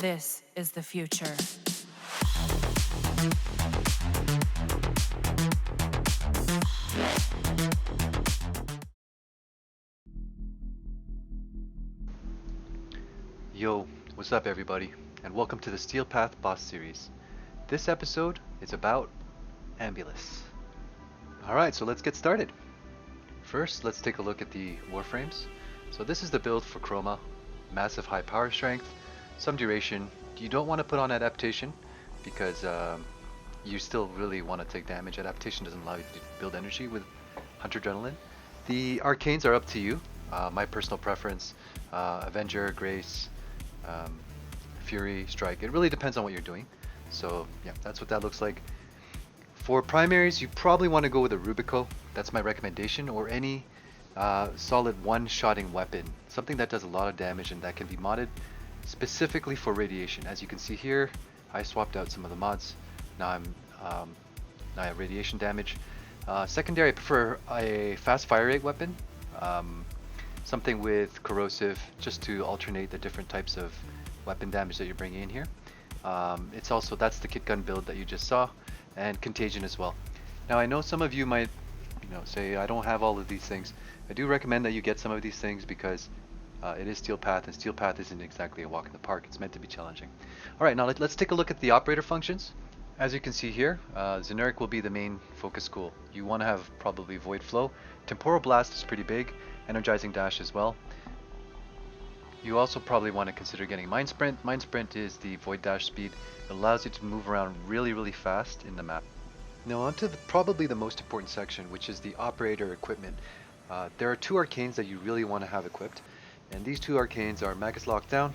This is the future. Yo, what's up everybody, and welcome to the Steelpath boss series. This episode is about Ambulas. Alright, so let's get started. First, let's take a look at the Warframes. So this is the build for Chroma. Massive high power strength, some duration. You don't want to put on adaptation because you still really want to take damage. Adaptation doesn't allow you to build energy with Hunter Adrenaline. The Arcanes are up to you. My personal preference, Avenger, Grace, Fury, Strike. It really depends on what you're doing. So yeah, that's what that looks like. For primaries, you probably want to go with a Rubico. That's my recommendation, or any solid one-shotting weapon. Something that does a lot of damage and that can be modded specifically for radiation. As you can see here, I swapped out some of the mods. Now I have radiation damage. Secondary, I prefer a fast fire rate weapon. Something with corrosive, just to alternate the different types of weapon damage that you're bringing in here. It's also, that's the kit gun build that you just saw, and Contagion as well. Now I know some of you might, say I don't have all of these things. I do recommend that you get some of these things because it is Steelpath, and Steelpath isn't exactly a walk in the park. It's meant to be challenging. Alright, now let's take a look at the operator functions. As you can see here, Zenurik will be the main focus school. You want to have probably Void Flow. Temporal Blast is pretty big. Energizing Dash as well. You also probably want to consider getting Mind Sprint. Mind Sprint is the Void Dash speed. It allows you to move around really fast in the map. Now onto probably the most important section, which is the operator equipment. There are two Arcanes that you really want to have equipped. And these two Arcanes are Magus Lockdown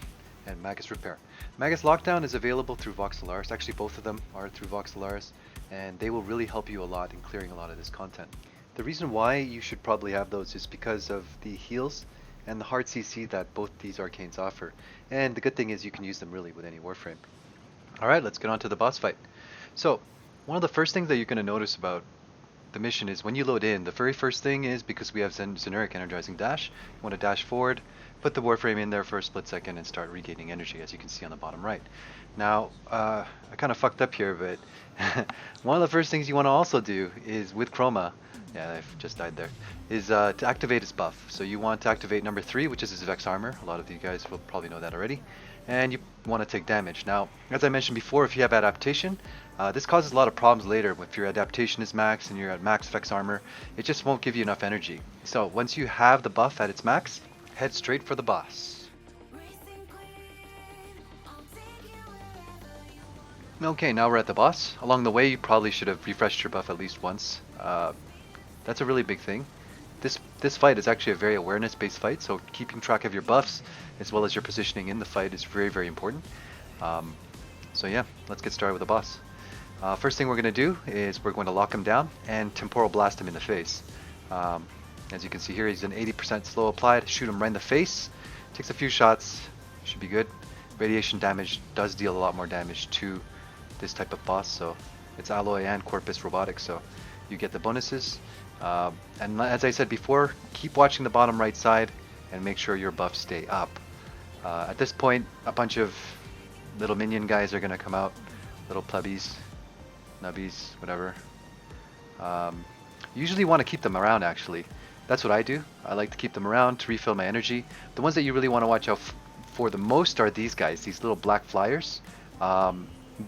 and Magus Repair. Magus Lockdown is available through Voxelaris. Actually, both of them are through Voxelaris, and they will really help you a lot in clearing a lot of this content. The reason why you should probably have those is because of the heals and the hard CC that both these Arcanes offer. And the good thing is you can use them really with any Warframe. Alright, let's get on to the boss fight. So, one of the first things that you're going to notice about the mission is when you load in, the very first thing is, because we have Zenurik Energizing Dash, you want to dash forward, put the Warframe in there for a split second and start regaining energy, as you can see on the bottom right. Now, I kind of fucked up here, but one of the first things you want to also do is with Chroma, yeah, I've just died there, is to activate his buff. So you want to activate number 3, which is his Vex Armor. A lot of you guys will probably know that already. And you want to take damage. Now, as I mentioned before, if you have adaptation, this causes a lot of problems later. If your adaptation is max and you're at max Vex Armor, it just won't give you enough energy. So once you have the buff at its max, head straight for the boss. Okay, now we're at the boss. Along the way, you probably should have refreshed your buff at least once. That's a really big thing. This fight is actually a very awareness-based fight, so keeping track of your buffs as well as your positioning in the fight is very important. So yeah, let's get started with the boss. First thing we're going to do is we're going to lock him down and Temporal Blast him in the face. As you can see here, he's an 80% slow applied. Shoot him right in the face. Takes a few shots. Should be good. Radiation damage does deal a lot more damage to this type of boss, so it's Alloy and Corpus Robotics, so you get the bonuses. And as I said before, keep watching the bottom right side and make sure your buffs stay up. At this point, a bunch of little minion guys are going to come out. Little plebbies, nubbies, whatever. You usually want to keep them around, actually. That's what I do. I like to keep them around to refill my energy. The ones that you really want to watch out for the most are these guys, these little black flyers.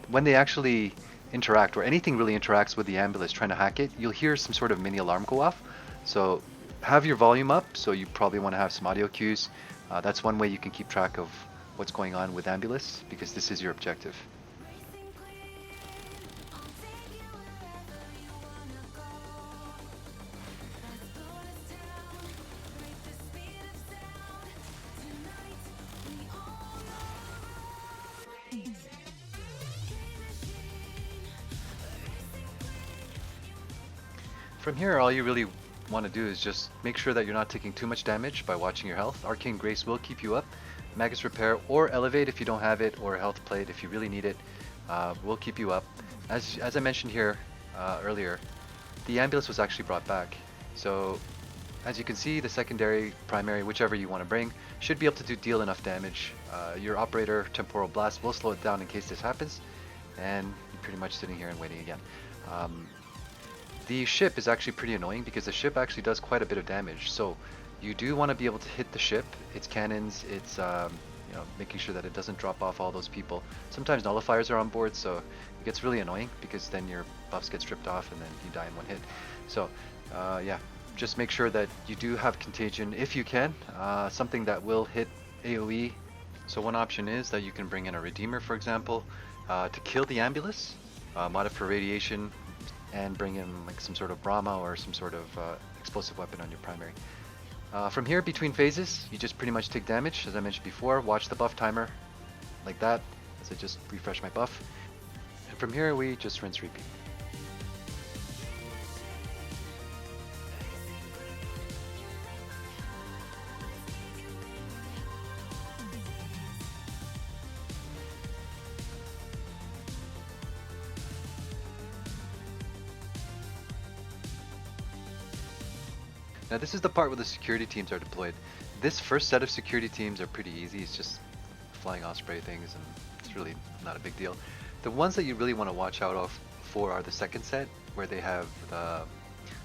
When they actually interact, or anything really interacts with the Ambulance trying to hack it, you'll hear some sort of mini alarm go off. So have your volume up, so you probably want to have some audio cues. That's one way you can keep track of what's going on with Ambulance, because this is your objective. From here, all you really want to do is just make sure that you're not taking too much damage by watching your health. Arcane Grace will keep you up. Magus Repair or Elevate if you don't have it, or Health Plate if you really need it, will keep you up. As I mentioned here earlier, the Ambulance was actually brought back. So As you can see, the secondary, primary, whichever you want to bring, should be able to deal enough damage. Your operator Temporal Blast will slow it down in case this happens, and you're pretty much sitting here and waiting again. The ship is actually pretty annoying because the ship actually does quite a bit of damage. So you do want to be able to hit the ship, its cannons, its you know, making sure that it doesn't drop off all those people. Sometimes nullifiers are on board, so it gets really annoying because then your buffs get stripped off and then you die in one hit. So yeah, just make sure that you do have Contagion if you can, something that will hit AoE. So one option is that you can bring in a Redeemer, for example, to kill the Ambulus, mod it for radiation, and bring in like some sort of Brahma or some sort of explosive weapon on your primary. From here, between phases, you just pretty much take damage, as I mentioned before. Watch the buff timer, like that, as I just refresh my buff. And from here, we just rinse repeat. Now this is the part where the security teams are deployed. This first set of security teams are pretty easy. It's just flying osprey things, and it's really not a big deal. The ones that you really want to watch out for are the second set, where they have the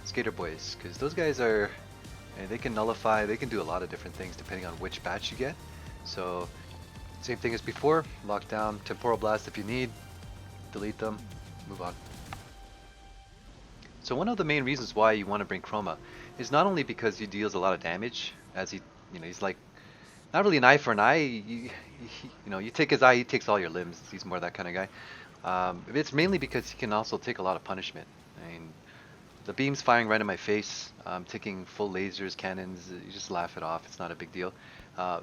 skater boys, because those guys are, they can nullify, they can do a lot of different things depending on which batch you get. So same thing as before, lock down, temporal blast if you need, delete them, move on. So one of the main reasons why you want to bring Chroma is not only because he deals a lot of damage, as he, you know, he's like not really an eye for an eye. You know, you take his eye, he takes all your limbs. He's more that kind of guy. It's mainly because he can also take a lot of punishment. I mean, the beams firing right in my face, taking full lasers, cannons, you just laugh it off. It's not a big deal.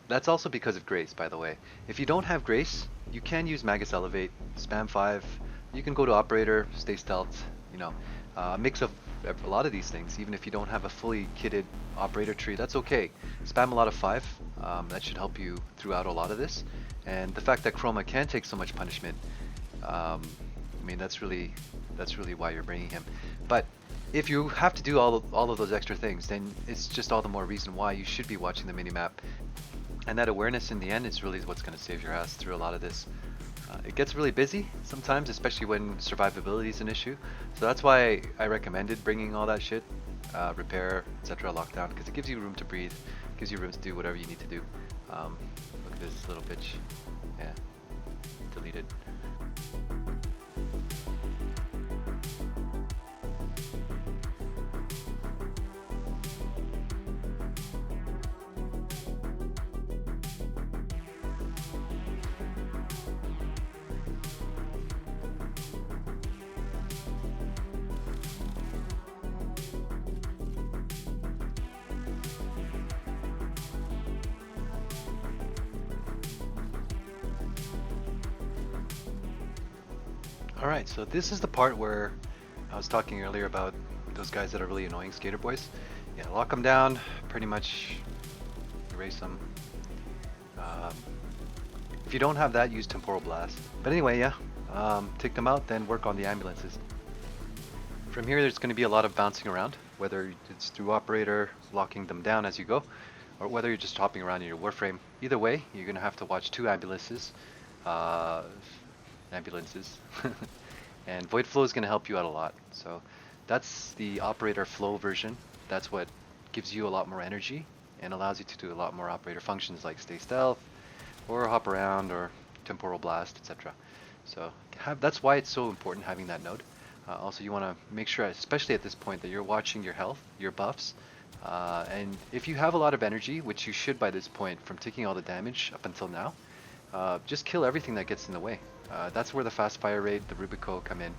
That's also because of Grace, by the way. If you don't have Grace, you can use Magus Elevate, spam 5. You can go to Operator, stay stealth, you know. A mix of a lot of these things. Even if you don't have a fully kitted operator tree, that's okay. Spam a lot of 5. That should help you throughout a lot of this. And the fact that Chroma can take so much punishment, I mean, that's really why you're bringing him. But if you have to do all of those extra things, then it's just all the more reason why you should be watching the minimap. And that awareness in the end is really what's going to save your ass through a lot of this. It gets really busy sometimes, especially when survivability is an issue. So that's why I recommended bringing all that shit, repair, etc. lockdown, because it gives you room to breathe, gives you room to do whatever you need to do. Look at this little bitch. Yeah, deleted. Alright, so this is the part where I was talking earlier about those guys that are really annoying, skater boys. Yeah, lock them down, pretty much erase them. If you don't have that, use Temporal Blast. But anyway, yeah, take them out, then work on the ambulances. From here, there's going to be a lot of bouncing around, whether it's through Operator, locking them down as you go, or whether you're just hopping around in your Warframe. Either way, you're going to have to watch 2 ambulances. And Void Flow is going to help you out a lot. So that's the Operator Flow version. That's what gives you a lot more energy and allows you to do a lot more operator functions like stay stealth or hop around or temporal blast, etc. So that's why it's so important having that node. Also, you want to make sure, especially at this point, that you're watching your health, your buffs, and if you have a lot of energy, which you should by this point from taking all the damage up until now, just kill everything that gets in the way. That's where the fast fire rate, the Rubico come in.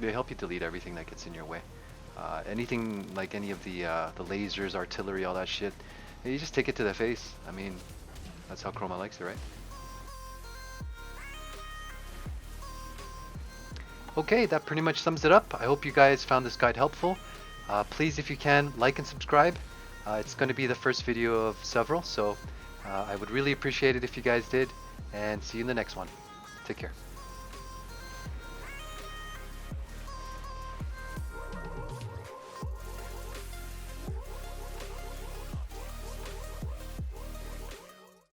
They help you delete everything that gets in your way. Anything like any of the lasers, artillery, all that shit, you just take it to the face. I mean, that's how Chroma likes it, right? Okay, that pretty much sums it up. I hope you guys found this guide helpful. Please, if you can, like and subscribe. It's going to be the first video of several, so I would really appreciate it if you guys did, and see you in the next one. Take care.